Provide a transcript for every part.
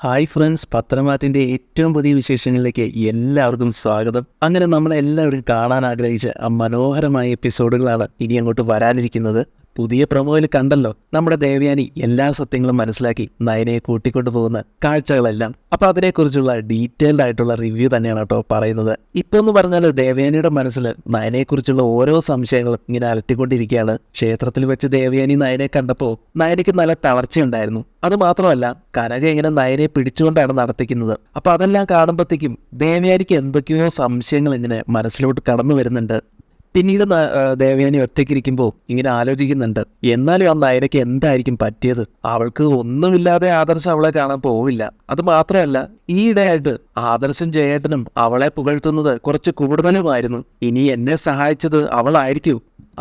Hi friends, പത്രമാറ്റിൻ്റെ ഏറ്റവും പുതിയ വിശേഷങ്ങളിലേക്ക് എല്ലാവർക്കും സ്വാഗതം. അങ്ങനെ നമ്മളെല്ലാവരും കാണാൻ ആഗ്രഹിച്ച ആ മനോഹരമായ എപ്പിസോഡുകളാണ് ഇനി അങ്ങോട്ട് വരാനിരിക്കുന്നത്. പുതിയ പ്രൊമോയിൽ കണ്ടല്ലോ, നമ്മുടെ ദേവയാനി എല്ലാ സത്യങ്ങളും മനസ്സിലാക്കി നയനയെ കൂട്ടിക്കൊണ്ടു പോകുന്ന കാഴ്ചകളെല്ലാം. അപ്പോൾ അതിനെക്കുറിച്ചുള്ള ഡീറ്റെയിൽഡ് ആയിട്ടുള്ള റിവ്യൂ തന്നെയാണ് കേട്ടോ പറയുന്നത്. ഇപ്പോൾ എന്ന് പറഞ്ഞാൽ ദേവയാനിയുടെ മനസ്സിൽ നയനയെക്കുറിച്ചുള്ള ഓരോ സംശയങ്ങളും ഇങ്ങനെ അലട്ടിക്കൊണ്ടിരിക്കുകയാണ്. ക്ഷേത്രത്തിൽ വെച്ച് ദേവയാനി നയനെ കണ്ടപ്പോൾ നയനയ്ക്ക് നല്ല തളർച്ചയുണ്ടായിരുന്നു. അത് മാത്രമല്ല, കനക ഇങ്ങനെ നയനെ പിടിച്ചുകൊണ്ടാണ് നടത്തിക്കുന്നത്. അപ്പോൾ അതെല്ലാം കാണുമ്പോഴത്തേക്കും ദേവയാനിക്ക് എന്തൊക്കെയോ സംശയങ്ങൾ ഇങ്ങനെ മനസ്സിലോട്ട് കടന്നു വരുന്നുണ്ട്. പിന്നീട് ദേവയാനി ഒറ്റയ്ക്കിരിക്കുമ്പോൾ ഇങ്ങനെ ആലോചിക്കുന്നുണ്ട്, എന്നാലും ആ നയനയ്ക്ക് എന്തായിരിക്കും പറ്റിയത്? അവൾക്ക് ഒന്നുമില്ലാതെ ആദർശം അവളെ കാണാൻ പോവില്ല. അത് മാത്രമല്ല, ഈയിടെയായിട്ട് ആദർശം ജയേട്ടനും അവളെ പുകഴ്ത്തുന്നത് കുറച്ച് കൂടുതലുമായിരുന്നു. ഇനി എന്നെ സഹായിച്ചത് അവളായിരിക്കൂ,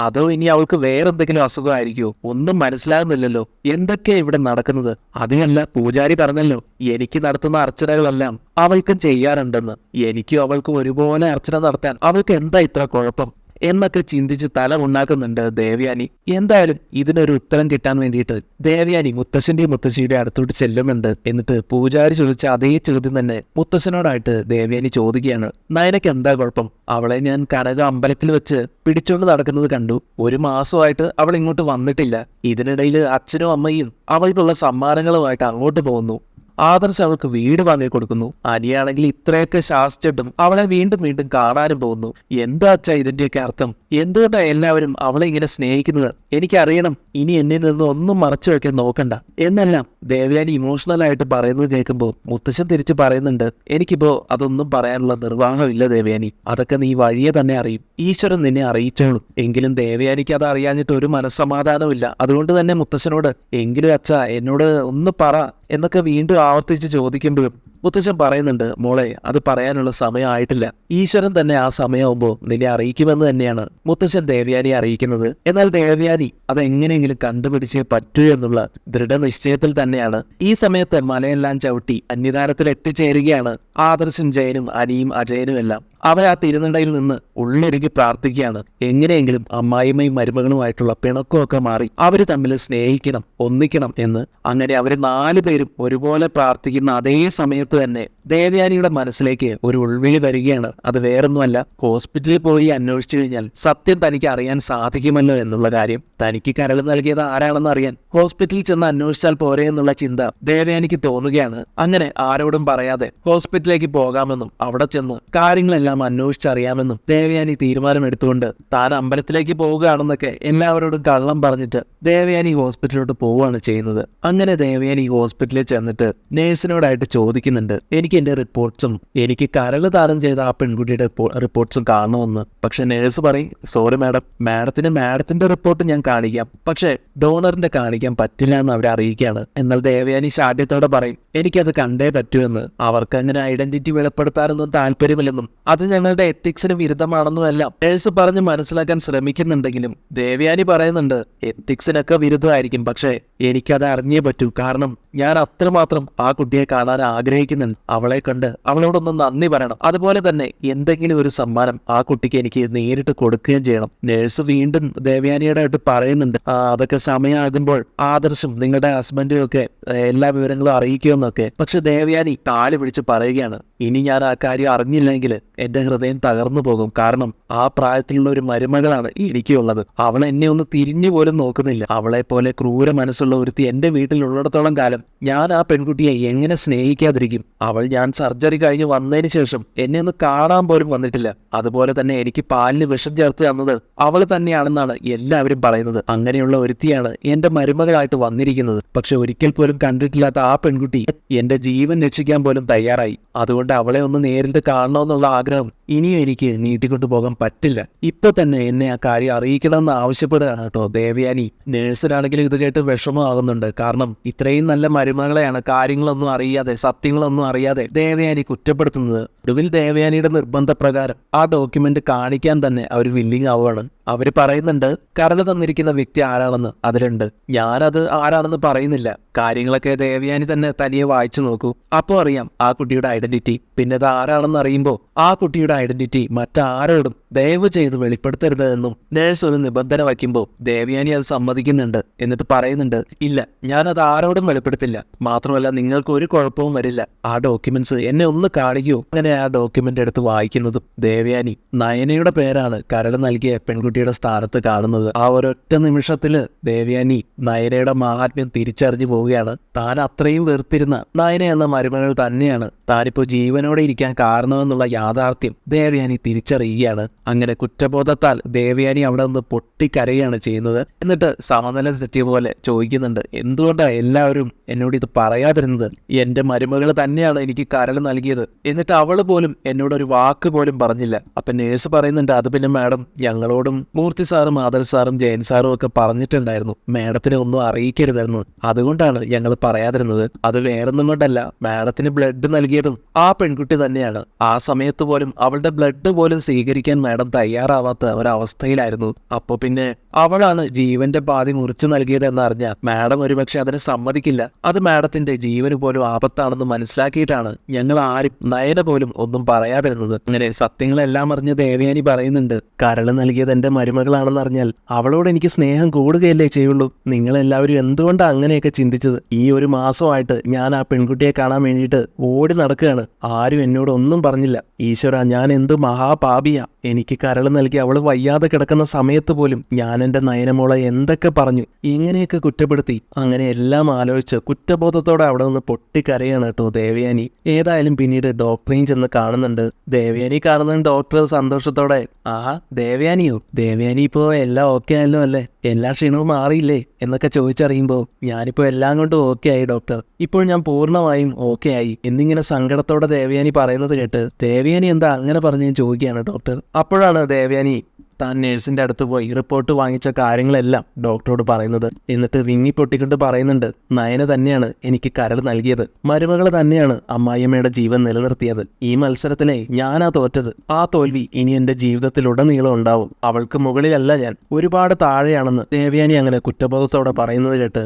അതോ ഇനി അവൾക്ക് വേറെന്തെങ്കിലും അസുഖമായിരിക്കുമോ? ഒന്നും മനസ്സിലാകുന്നില്ലല്ലോ. എന്തൊക്കെയാ ഇവിടെ നടക്കുന്നത്? അതുമല്ല, പൂജാരി പറഞ്ഞല്ലോ എനിക്ക് നടത്തുന്ന അർച്ചനകളെല്ലാം അവൾക്കും ചെയ്യാറുണ്ടെന്ന്. എനിക്കും അവൾക്കും ഒരുപോലെ അർച്ചന നടത്താൻ അവൾക്ക് എന്താ ഇത്ര കുഴപ്പം എന്നൊക്കെ ചിന്തിച്ച് തല ഉണ്ടാക്കുന്നുണ്ട് ദേവയാനി. എന്തായാലും ഇതിനൊരു ഉത്തരം കിട്ടാൻ വേണ്ടിയിട്ട് ദേവയാനി മുത്തശ്ശന്റെയും മുത്തശ്ശിയുടെ അടുത്തോട്ട് ചെല്ലുന്നുണ്ട്. എന്നിട്ട് പൂജാരി ചോദിച്ച അതേ ചോദ്യം തന്നെ മുത്തശ്ശനോടായിട്ട് ദേവയാനി ചോദിക്കുകയാണ്. നയനയ്ക്ക് എന്താ കുഴപ്പം? അവളെ ഞാൻ കനക അമ്പലത്തിൽ വെച്ച് പിടിച്ചുകൊണ്ട് നടക്കുന്നത് കണ്ടു. 1 മാസമായിട്ട് അവൾ ഇങ്ങോട്ട് വന്നിട്ടില്ല. ഇതിനിടയിൽ അച്ഛനും അമ്മയും അവൾക്കുള്ള സമ്മാനങ്ങളുമായിട്ട് അങ്ങോട്ട് പോകുന്നു. ആദർശ് അവൾക്ക് വീട് വാങ്ങി കൊടുക്കുന്നു. അനിയാണെങ്കിൽ ഇത്രയൊക്കെ ശാസിച്ചിട്ടും അവളെ വീണ്ടും വീണ്ടും കാണാനും പോകുന്നു. എന്താ അച്ഛാ ഇതിന്റെയൊക്കെ അർത്ഥം? എന്തുകൊണ്ടാണ് എല്ലാവരും അവളെ ഇങ്ങനെ സ്നേഹിക്കുന്നത്? എനിക്കറിയണം. ഇനി എന്നിൽ നിന്ന് ഒന്നും മറച്ചു വെക്കാൻ നോക്കണ്ട എന്നെല്ലാം ദേവയാനി ഇമോഷണലായിട്ട് പറയുന്നത് കേൾക്കുമ്പോൾ മുത്തശ്ശൻ തിരിച്ച് പറയുന്നുണ്ട്, എനിക്കിപ്പോ അതൊന്നും പറയാനുള്ള നിർവാഹമില്ല ദേവയാനി. അതൊക്കെ നീ വഴിയെ തന്നെ അറിയും. ഈശ്വരൻ നിന്നെ അറിയിച്ചോളും. എങ്കിലും ദേവയാനിക്ക് അത് അറിയാഞ്ഞിട്ട് ഒരു മനസ്സമാധാനമില്ല. അതുകൊണ്ട് തന്നെ മുത്തശ്ശനോട് എങ്കിലും അച്ഛാ എന്നോട് ഒന്ന് പറ എന്നൊക്കെ വീണ്ടും ആവർത്തിച്ച് ചോദിക്കുമ്പോഴും മുത്തശ്ശൻ പറയുന്നുണ്ട്, മോളെ അത് പറയാനുള്ള സമയമായിട്ടില്ല. ഈശ്വരൻ തന്നെ ആ സമയമാകുമ്പോൾ നിന്നെ അറിയിക്കുമെന്ന് തന്നെയാണ് മുത്തശ്ശൻ ദേവയാനിയെ അറിയിക്കുന്നത്. എന്നാൽ ദേവയാനി അതെങ്ങനെയെങ്കിലും കണ്ടുപിടിച്ചേ പറ്റൂ എന്നുള്ള ദൃഢനിശ്ചയത്തിൽ തന്നെയാണ്. ഈ സമയത്ത് മലയെല്ലാം ചവിട്ടി അന്യധാനത്തിൽ എത്തിച്ചേരുകയാണ് ആദർശും ജയനും അനിയും അജയനും എല്ലാം. അവർ ആ തിരുനടയിൽ നിന്ന് ഉള്ളൊരുക്കി പ്രാർത്ഥിക്കുകയാണ്. എങ്ങനെയെങ്കിലും അമ്മായിമ്മയും മരുമകളുമായിട്ടുള്ള പിണക്കമൊക്കെ മാറി അവര് തമ്മിൽ സ്നേഹിക്കണം, ഒന്നിക്കണം എന്ന്. അങ്ങനെ അവര് 4 പേരും ഒരുപോലെ പ്രാർത്ഥിക്കുന്ന അതേ സമയത്ത് തന്നെ ദേവയാനിയുടെ മനസ്സിലേക്ക് ഒരു ഉൾവിളി വരികയാണ്. അത് വേറൊന്നുമല്ല, ഹോസ്പിറ്റലിൽ പോയി അന്വേഷിച്ചു കഴിഞ്ഞാൽ സത്യം തനിക്ക് അറിയാൻ സാധിക്കുമല്ലോ എന്നുള്ള കാര്യം. തനിക്ക് കരൾ നൽകിയത് ആരാണെന്ന് അറിയാൻ ഹോസ്പിറ്റലിൽ ചെന്ന് അന്വേഷിച്ചാൽ പോരെ എന്നുള്ള ചിന്ത ദേവയാനിക്ക് തോന്നുകയാണ്. അങ്ങനെ ആരോടും പറയാതെ ഹോസ്പിറ്റലിലേക്ക് പോകാമെന്നും അവിടെ ചെന്ന് കാര്യങ്ങളെല്ലാം അന്വേഷിച്ചറിയാമെന്നും ദേവയാനി തീരുമാനമെടുത്തുകൊണ്ട് താൻ അമ്പലത്തിലേക്ക് പോവുകയാണെന്നൊക്കെ എല്ലാവരോടും കള്ളം പറഞ്ഞിട്ട് ദേവയാനി ഹോസ്പിറ്റലിലോട്ട് പോവുകയാണ് ചെയ്യുന്നത്. അങ്ങനെ ദേവയാനി ഹോസ്പിറ്റലിൽ ചെന്നിട്ട് നേഴ്സിനോടായിട്ട് ചോദിക്കുന്നുണ്ട്, എനിക്ക് എന്റെ റിപ്പോർട്ട്സും എനിക്ക് കരൾ ദാനം ചെയ്ത ആ പെൺകുട്ടിയുടെ റിപ്പോർട്ട്സും കാണണമെന്ന്. പക്ഷെ നേഴ്സ് പറയും, സോറി മാഡം, മാഡത്തിന്റെ റിപ്പോർട്ട് ഞാൻ കാണിക്കാം, പക്ഷെ ഡോണറിന്റെ കാണിക്കാൻ പറ്റില്ല എന്ന് അവരെ അറിയിക്കുകയാണ്. എന്നാൽ ദേവയാനി ശാഠ്യത്തോടെ പറയും, എനിക്കത് കണ്ടേ പറ്റൂ എന്ന്. അവർക്ക് അങ്ങനെ ഐഡന്റിറ്റി വെളിപ്പെടുത്താനൊന്നും താല്പര്യമില്ലെന്നും അത് ഞങ്ങളുടെ എത്തിക്സിന് വിരുദ്ധമാണെന്നുമെല്ലാം നേഴ്സ് പറഞ്ഞ് മനസ്സിലാക്കാൻ ശ്രമിക്കുന്നുണ്ടെങ്കിലും ദേവയാനി പറയുന്നുണ്ട്, എത്തിക്സിനൊക്കെ വിരുദ്ധമായിരിക്കും, പക്ഷേ എനിക്കത് അറിഞ്ഞേ പറ്റൂ. കാരണം ഞാൻ അത്രമാത്രം ആ കുട്ടിയെ കാണാൻ ആഗ്രഹിക്കുന്നുണ്ട്. അവളെ കണ്ട് അവളോടൊന്ന് നന്ദി പറയണം. അതുപോലെ തന്നെ എന്തെങ്കിലും ഒരു സമ്മാനം ആ കുട്ടിക്ക് എനിക്ക് നേരിട്ട് കൊടുക്കുകയും ചെയ്യണം. നേഴ്സ് വീണ്ടും ദേവയാനിയുടെ ആയിട്ട് പറയുന്നുണ്ട്, അതൊക്കെ സമയമാകുമ്പോൾ ആദർശം നിങ്ങളുടെ ഹസ്ബൻഡും ഒക്കെ എല്ലാ വിവരങ്ങളും അറിയിക്കുമെന്നൊക്കെ. പക്ഷെ ദേവയാനി കാല് പിടിച്ച് പറയുകയാണ്, ഇനി ഞാൻ ആ കാര്യം അറിഞ്ഞില്ലെങ്കിൽ എന്റെ ഹൃദയം തകർന്നു പോകും. കാരണം ആ പ്രായത്തിലുള്ള ഒരു മരുമകളാണ് എനിക്കുള്ളത്. അവൾ എന്നെ ഒന്ന് തിരിഞ്ഞു പോലും നോക്കുന്നില്ല. അവളെ പോലെ ക്രൂര മനസ്സുള്ള ഒരുത്തി എന്റെ വീട്ടിലുള്ളിടത്തോളം കാലം ഞാൻ ആ പെൺകുട്ടിയെ എങ്ങനെ സ്നേഹിക്കാതിരിക്കും? അവൾ ഞാൻ സർജറി കഴിഞ്ഞ് വന്നതിന് ശേഷം എന്നെ ഒന്ന് കാണാൻ പോലും വന്നിട്ടില്ല. അതുപോലെ തന്നെ എനിക്ക് പാലിന് വിഷം ചേർത്ത് തന്നത് അവൾ തന്നെയാണെന്നാണ് എല്ലാവരും പറയുന്നത്. അങ്ങനെയുള്ള ഒരുത്തിയാണ് എന്റെ മരുമകളായിട്ട് വന്നിരിക്കുന്നത്. പക്ഷെ ഒരിക്കൽ പോലും കണ്ടിട്ടില്ലാത്ത ആ പെൺകുട്ടി എന്റെ ജീവൻ രക്ഷിക്കാൻ പോലും തയ്യാറായി. അതുകൊണ്ട് അവളെ ഒന്ന് നേരിട്ട് കാണണമെന്നുള്ള ആഗ്രഹം ഇനിയും എനിക്ക് നീട്ടിക്കൊണ്ടു പോകാൻ പറ്റില്ല. ഇപ്പൊ തന്നെ എന്നെ ആ കാര്യം അറിയിക്കണമെന്ന് ആവശ്യപ്പെടുകയാണ് കേട്ടോ ദേവയാനി. നേഴ്സിനാണെങ്കിലും ഇത് കേട്ട് വിഷമമാകുന്നുണ്ട്. കാരണം ഇത്രയും നല്ല മരുമകളെയാണ് കാര്യങ്ങളൊന്നും അറിയാതെ, സത്യങ്ങളൊന്നും അറിയാതെ ദേവയാനി കുറ്റപ്പെടുത്തുന്നത്. ഒടുവിൽ ദേവയാനിയുടെ നിർബന്ധപ്രകാരം ആ ഡോക്യുമെന്റ് കാണിക്കാൻ തന്നെ അവർ വില്ലിങ് ആവുകയാണ്. അവര് പറയുന്നുണ്ട്, കരൾ തന്നിരിക്കുന്ന വ്യക്തി ആരാണെന്ന് അതിലുണ്ട്. ഞാനത് ആരാണെന്ന് പറയുന്നില്ല. കാര്യങ്ങളൊക്കെ ദേവയാനി തന്നെ തനിയെ വായിച്ചു നോക്കൂ, അപ്പോൾ അറിയാം ആ കുട്ടിയുടെ ഐഡന്റിറ്റി. പിന്നെ അത് ആരാണെന്ന് അറിയുമ്പോൾ ആ കുട്ടിയുടെ ഐഡന്റിറ്റി മറ്റാരോടും ദയവ് ചെയ്ത് വെളിപ്പെടുത്തരുത് എന്നും നേഴ്സ് ഒരു നിബന്ധന വയ്ക്കുമ്പോൾ ദേവയാനി അത് സമ്മതിക്കുന്നുണ്ട്. എന്നിട്ട് പറയുന്നുണ്ട്, ഇല്ല, ഞാനത് ആരോടും വെളിപ്പെടുത്തില്ല. മാത്രമല്ല നിങ്ങൾക്ക് ഒരു കുഴപ്പവും വരില്ല. ആ ഡോക്യുമെന്റ്സ് എന്നെ ഒന്ന് കാണിക്കൂ. അങ്ങനെ ആ ഡോക്യുമെന്റ് എടുത്ത് വായിക്കുന്നതും ദേവയാനി നയനയുടെ പേരാണ് കരൾ നൽകിയ പെൺകുട്ടിയുടെ സ്ഥാനത്ത് കാണുന്നത്. ആ ഒരൊറ്റ നിമിഷത്തില് ദേവയാനി നയനയുടെ മഹാത്മ്യം തിരിച്ചറിഞ്ഞു പോവുകയാണ്. താൻ അത്രയും വെറുത്തിരുന്ന നയന എന്ന മരുമകൾ തന്നെയാണ് താനിപ്പോ ജീവനോടെ ഇരിക്കാൻ കാരണമെന്നുള്ള യാഥാർത്ഥ്യം ദേവയാനി തിരിച്ചറിയുകയാണ്. അങ്ങനെ കുറ്റബോധത്താൽ ദേവയാനി അവിടെ നിന്ന് പൊട്ടിക്കരയാണ് ചെയ്യുന്നത്. എന്നിട്ട് സമനില തെറ്റിയ പോലെ ചോദിക്കുന്നുണ്ട്, എന്തുകൊണ്ടാ എല്ലാവരും എന്നോട് ഇത് പറയാതിരുന്നത്? എന്റെ മരുമകൾ തന്നെയാണ് എനിക്ക് കരൾ നൽകിയത്, എന്നിട്ട് അവള് പോലും എന്നോട് ഒരു വാക്ക് പോലും പറഞ്ഞില്ല. അപ്പൊ നേഴ്സ് പറയുന്നുണ്ട്, അത് പിന്നെ മാഡം ഞങ്ങളോടും മൂർത്തി സാറും ആദർശ് സാറും ജയൻ സാറും ഒക്കെ പറഞ്ഞിട്ടുണ്ടായിരുന്നു, മാഡത്തിനെ ഒന്നും അറിയിക്കരുതായിരുന്നു. അതുകൊണ്ടാണ് ഞങ്ങൾ പറയാതിരുന്നത്. അത് വേറൊന്നും കൊണ്ടല്ല, മാഡത്തിന് ബ്ലഡ് നൽകിയതും ആ പെൺകുട്ടി തന്നെയാണ്. ആ സമയത്ത് പോലും അവളുടെ ബ്ലഡ് പോലും സ്വീകരിക്കാൻ മാഡം തയ്യാറാവാത്ത ഒരവസ്ഥയിലായിരുന്നു. അപ്പൊ പിന്നെ അവളാണ് ജീവന്റെ പാതി മുറിച്ചു നൽകിയതെന്ന് അറിഞ്ഞാൽ മാഡം ഒരുപക്ഷെ അതിനെ സമ്മതിക്കില്ല. അത് മാഡത്തിന്റെ ജീവന് പോലും ആപത്താണെന്ന് മനസ്സിലാക്കിയിട്ടാണ് ഞങ്ങൾ ആരും നയന പോലും ഒന്നും പറയാതിരുന്നത്. അങ്ങനെ സത്യങ്ങളെല്ലാം അറിഞ്ഞ് ദേവയാനി പറയുന്നുണ്ട്, കരള് നൽകിയത് എന്റെ മരുമകളാണെന്ന് അറിഞ്ഞാൽ അവളോട് എനിക്ക് സ്നേഹം കൂടുകയല്ലേ ചെയ്യുള്ളൂ. നിങ്ങളെല്ലാവരും എന്തുകൊണ്ടാണ് അങ്ങനെയൊക്കെ ചിന്തിച്ചത്? ഈ ഒരു മാസമായിട്ട് ഞാൻ ആ പെൺകുട്ടിയെ കാണാൻ വേണ്ടിയിട്ട് ഓടി നടക്കുകയാണ്. ആരും എന്നോട് ഒന്നും പറഞ്ഞില്ല. ഈശ്വര, ഞാൻ എന്ത് മഹാപാപിയാ. എനിക്ക് കരൾ നൽകി അവള് വയ്യാതെ കിടക്കുന്ന സമയത്ത് പോലും ഞാൻ എന്റെ നയനമോളെ എന്തൊക്കെ പറഞ്ഞു, എങ്ങനെയൊക്കെ കുറ്റപ്പെടുത്തി. അങ്ങനെ എല്ലാം ആലോചിച്ച് കുറ്റബോധത്തോടെ അവിടെ നിന്ന് പൊട്ടിക്കരയാണ് കേട്ടോ ദേവയാനി. ഏതായാലും പിന്നീട് ഡോക്ടറെയും ചെന്ന് കാണുന്നുണ്ട്. ദേവയാനി കാണുന്ന ഡോക്ടർ സന്തോഷത്തോടെ, ആഹാ ദേവയാനിയോ, ദേവയാനി ഇപ്പോ എല്ലാം ഓക്കെ ആയല്ലോ അല്ലേ, എല്ലാ ക്ഷീണവും മാറിയില്ലേ എന്നൊക്കെ ചോദിച്ചറിയുമ്പോൾ ഞാനിപ്പോ എല്ലാം കൊണ്ടും ഓക്കെ ആയി ഡോക്ടർ, ഇപ്പോൾ ഞാൻ പൂർണ്ണമായും ഓക്കെ ആയി എന്നിങ്ങനെ സങ്കടത്തോടെ ദേവയാനി പറയുന്നത് കേട്ട് ദേവയാനി എന്താ അങ്ങനെ പറഞ്ഞു ചോദിക്കുകയാണ് ഡോക്ടർ. അപ്പോഴാണ് ദേവയാനി താൻ നേഴ്സിന്റെ അടുത്ത് പോയി റിപ്പോർട്ട് വാങ്ങിച്ച കാര്യങ്ങളെല്ലാം ഡോക്ടറോട് പറയുന്നത്. എന്നിട്ട് വിങ്ങി പൊട്ടിക്കൊണ്ട് പറയുന്നുണ്ട്, നയന തന്നെയാണ് എനിക്ക് കരൾ നൽകിയത്, മരുമകൾ തന്നെയാണ് അമ്മായിയമ്മയുടെ ജീവൻ നിലനിർത്തിയത്. ഈ മത്സരത്തിലെ ഞാനാ തോറ്റത്. ആ തോൽവി ഇനി എന്റെ ജീവിതത്തിലുടനീളം ഉണ്ടാവും. അവൾക്ക് മുകളിലല്ല ഞാൻ, ഒരുപാട് താഴെയാണെന്ന് ദേവയാനി അങ്ങനെ കുറ്റബോധത്തോടെ പറയുന്നത് കേട്ട്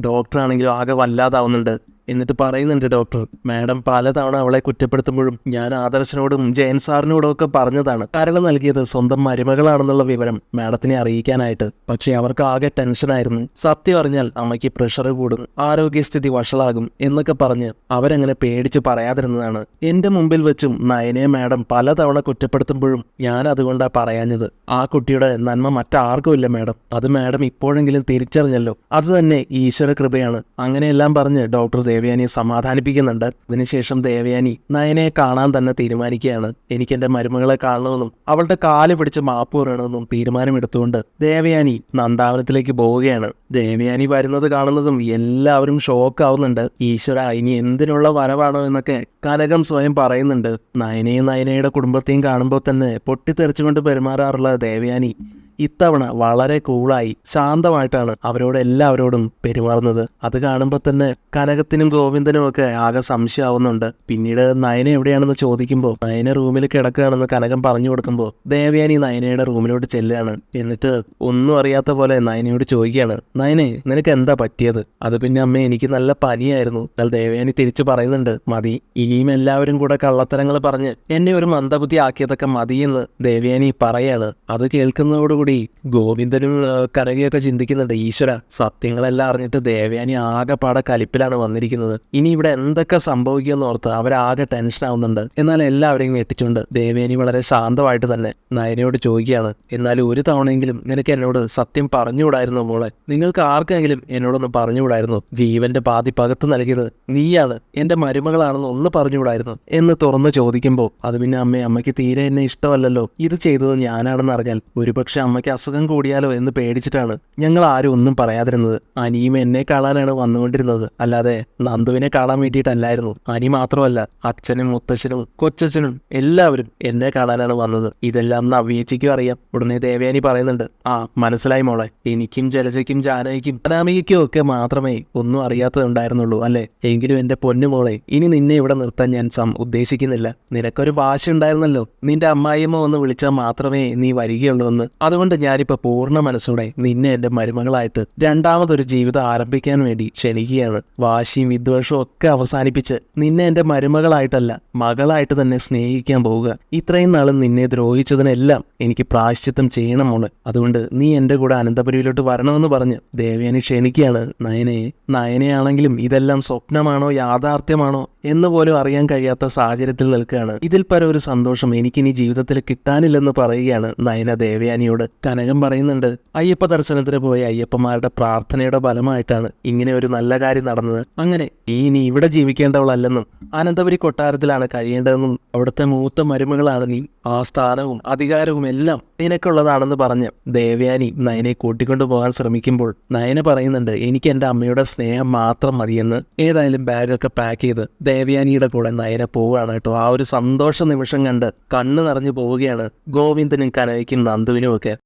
ഡോക്ടറാണെങ്കിലും ആകെ വല്ലാതാവുന്നുണ്ട്. എന്നിട്ട് പറയുന്നുണ്ട് ഡോക്ടർ, മാഡം പലതവണ അവളെ കുറ്റപ്പെടുത്തുമ്പോഴും ഞാൻ ആദർശനോടും ജയൻ സാറിനോടും ഒക്കെ പറഞ്ഞതാണ് കരൾ നൽകിയത് സ്വന്തം മരുമകളാണെന്നുള്ള വിവരം മാഡത്തിനെ അറിയിക്കാനായിട്ട്. പക്ഷെ അവർക്ക് ആകെ ടെൻഷനായിരുന്നു. സത്യം അറിഞ്ഞാൽ അമ്മയ്ക്ക് പ്രഷർ കൂടും, ആരോഗ്യസ്ഥിതി വഷളാകും എന്നൊക്കെ പറഞ്ഞ് അവരങ്ങനെ പേടിച്ച് പറയാതിരുന്നതാണ്. എന്റെ മുമ്പിൽ വെച്ചും നയനെ മാഡം പലതവണ കുറ്റപ്പെടുത്തുമ്പോഴും ഞാൻ അതുകൊണ്ടാ പറയാഞ്ഞത്. ആ കുട്ടിയുടെ നന്മ മറ്റാർക്കും ഇല്ല മാഡം, അത് മാഡം ഇപ്പോഴെങ്കിലും തിരിച്ചറിഞ്ഞല്ലോ, അത് തന്നെ ഈശ്വര കൃപയാണ്. അങ്ങനെയെല്ലാം പറഞ്ഞ് ഡോക്ടർ ദേവയാനിയെ സമാധാനിപ്പിക്കുന്നുണ്ട്. അതിനുശേഷം ദേവയാനി നയനയെ കാണാൻ തന്നെ തീരുമാനിക്കുകയാണ്. എനിക്ക് എന്റെ മരുമകളെ കാണണമെന്നും അവളുടെ കാല് പിടിച്ച് മാപ്പ് പറയണമെന്നും തീരുമാനമെടുത്തുകൊണ്ട് ദേവയാനി നന്ദാവനത്തിലേക്ക് പോവുകയാണ്. ദേവയാനി വരുന്നത് കാണുന്നതും എല്ലാവരും ഷോക്കാവുന്നുണ്ട്. ഈശ്വര, ഇനി എന്തിനുള്ള വരവാണോ എന്നൊക്കെ കനകം സ്വയം പറയുന്നുണ്ട്. നയനയും നയനയുടെ കുടുംബത്തെയും കാണുമ്പോൾ തന്നെ പൊട്ടിത്തെറിച്ചുകൊണ്ട് പെരുമാറാറുള്ള ദേവയാനി ഇത്തവണ വളരെ കൂളായി ശാന്തമായിട്ടാണ് അവരോട് എല്ലാവരോടും പെരുമാറുന്നത്. അത് കാണുമ്പോൾ തന്നെ കനകത്തിനും ഗോവിന്ദനും ഒക്കെ ആകെ സംശയമാവുന്നുണ്ട്. പിന്നീട് നയന എവിടെയാണെന്ന് ചോദിക്കുമ്പോൾ നയന റൂമിൽ കിടക്കുകയാണെന്ന് കനകം പറഞ്ഞു കൊടുക്കുമ്പോൾ ദേവയാനി നയനയുടെ റൂമിലോട്ട് ചെല്ലുകയാണ്. എന്നിട്ട് ഒന്നും അറിയാത്ത പോലെ നയനയോട് ചോദിക്കുകയാണ്, നയനെ നിനക്ക് എന്താ പറ്റിയത്? അത് പിന്നെ അമ്മ എനിക്ക് നല്ല പനിയായിരുന്നു. എന്നാൽ ദേവയാനി തിരിച്ചു പറയുന്നുണ്ട്, മതി, ഇനിയും എല്ലാവരും കൂടെ കള്ളത്തരങ്ങൾ പറഞ്ഞ് എന്നെ ഒരു മന്ദബുദ്ധി ആക്കിയതൊക്കെ മതിയെന്ന് ദേവയാനി പറയാണ്. അത് കേൾക്കുന്നതോടുകൂടി ഗോവിന്ദനും കനകയൊക്കെ ചിന്തിക്കുന്നുണ്ട്, ഈശ്വര, സത്യങ്ങളെല്ലാം അറിഞ്ഞിട്ട് ദേവയാനി ആകെപ്പാടെ കലിപ്പിലാണ് വന്നിരിക്കുന്നത്. ഇനി ഇവിടെ എന്തൊക്കെ സംഭവിക്കുമെന്ന് ഓർത്ത് അവരാകെ ടെൻഷൻ ആവുന്നുണ്ട്. എന്നാൽ എല്ലാവരെയും ഞെട്ടിച്ചുകൊണ്ട് ദേവയാനി വളരെ ശാന്തമായിട്ട് തന്നെ നയനയോട് ചോദിക്കുകയാണ്, എന്നാലും ഒരു തവണയെങ്കിലും നിനക്ക് എന്നോട് സത്യം പറഞ്ഞുകൂടായിരുന്നു മോളെ? നിങ്ങൾക്ക് ആർക്കെങ്കിലും എന്നോടൊന്ന് പറഞ്ഞുകൂടായിരുന്നു? ജീവന്റെ പാതി പകത്ത് നൽകിയത് നീയാണ്, എന്റെ മരുമകളാണെന്ന് ഒന്ന് പറഞ്ഞുകൂടായിരുന്നു എന്ന് തുറന്ന് ചോദിക്കുമ്പോൾ, അത് പിന്നെ അമ്മയ്ക്ക് തീരെ എന്നെ ഇഷ്ടമല്ലല്ലോ, ഇത് ചെയ്തത് ഞാനാണെന്ന് അറിഞ്ഞാൽ ഒരുപക്ഷെ അമ്മയ്ക്ക് അസുഖം കൂടിയാലോ എന്ന് പേടിച്ചിട്ടാണ് ഞങ്ങൾ ആരും ഒന്നും പറയാതിരുന്നത്. അനിയും എന്നെ കാണാനാണ് വന്നുകൊണ്ടിരുന്നത്, അല്ലാതെ നന്ദുവിനെ കാണാൻ വേണ്ടിയിട്ടല്ലായിരുന്നു. അനി മാത്രമല്ല, അച്ഛനും മുത്തശ്ശനും കൊച്ചച്ഛനും എല്ലാവരും എന്നെ കാണാനാണ് വന്നത്. ഇതെല്ലാം നവ്യേച്ചിക്കും അറിയാം. ഉടനെ ദേവയാനി പറയുന്നുണ്ട്, ആ മനസ്സിലായി മോളെ, എനിക്കും ജലജയ്ക്കും ജാനകിക്കും അനാമികയ്ക്കും ഒക്കെ മാത്രമേ ഒന്നും അറിയാത്തതുണ്ടായിരുന്നുള്ളൂ അല്ലേ? എങ്കിലും എന്റെ പൊന്നു മോളെ, ഇനി നിന്നെ ഇവിടെ നിർത്താൻ ഞാൻ ഉദ്ദേശിക്കുന്നില്ല. നിനക്കൊരു വാശി ഉണ്ടായിരുന്നല്ലോ, നിന്റെ അമ്മായിയമ്മ ഒന്ന് വിളിച്ചാൽ മാത്രമേ നീ വരികയുള്ളൂ എന്ന്. അതുകൊണ്ട് അതുകൊണ്ട് ഞാനിപ്പോൾ പൂർണ്ണ മനസ്സോടെ നിന്നെ എൻ്റെ മരുമകളായിട്ട് രണ്ടാമതൊരു ജീവിതം ആരംഭിക്കാൻ വേണ്ടി ക്ഷണിക്കുകയാണ്. വാശിയും വിദ്വേഷവും ഒക്കെ അവസാനിപ്പിച്ച് നിന്നെ എൻ്റെ മരുമകളായിട്ടല്ല മകളായിട്ട് തന്നെ സ്നേഹിക്കാൻ പോവുക. ഇത്രയും നാളും നിന്നെ ദ്രോഹിച്ചതിനെല്ലാം എനിക്ക് പ്രായശ്ചിത്തം ചെയ്യണം മോള്. അതുകൊണ്ട് നീ എൻ്റെ കൂടെ അനന്തപുരിയിലോട്ട് വരണമെന്ന് പറഞ്ഞ് ദേവയാനി ക്ഷണിക്കുകയാണ് നയനയെ. നയനയാണെങ്കിലും ഇതെല്ലാം സ്വപ്നമാണോ യാഥാർത്ഥ്യമാണോ എന്ന് പോലും അറിയാൻ കഴിയാത്ത സാഹചര്യത്തിൽ നിൽക്കുകയാണ്. ഇതിൽ പരം ഒരു സന്തോഷം എനിക്കിനി ജീവിതത്തിൽ കിട്ടാനില്ലെന്ന് പറയുകയാണ് നയന ദേവയാനിയോട്. കനകം പറയുന്നുണ്ട്, അയ്യപ്പ ദർശനത്തിന് പോയ അയ്യപ്പന്മാരുടെ പ്രാർത്ഥനയുടെ ഫലമായിട്ടാണ് ഇങ്ങനെ ഒരു നല്ല കാര്യം നടന്നത്. അങ്ങനെ ഇനി ഇവിടെ ജീവിക്കേണ്ടവളല്ലെന്നും അനന്തപുരി കൊട്ടാരത്തിലാണ് കഴിയേണ്ടതെന്നും അവിടുത്തെ മൂത്ത മരുമകളാണ് നീ. ആ സ്ഥാനവും അധികാരവും എല്ലാം നിനക്കുള്ളതാണെന്ന് പറഞ്ഞ് ദേവയാനി നയനെ കൂട്ടിക്കൊണ്ടു പോകാൻ ശ്രമിക്കുമ്പോൾ നയന പറയുന്നുണ്ട്, എനിക്ക് എൻ്റെ അമ്മയുടെ സ്നേഹം മാത്രം മതിയെന്ന്. ഏതായാലും ബാഗൊക്കെ പാക്ക് ചെയ്ത് ദേവയാനിയുടെ കൂടെ നയന പോവുകയാണ് കേട്ടോ. ആ ഒരു സന്തോഷ നിമിഷം കണ്ട് കണ്ണ് നിറഞ്ഞു പോവുകയാണ് ഗോവിന്ദനും കനകയ്ക്കും നന്ദുവിനും ഒക്കെ.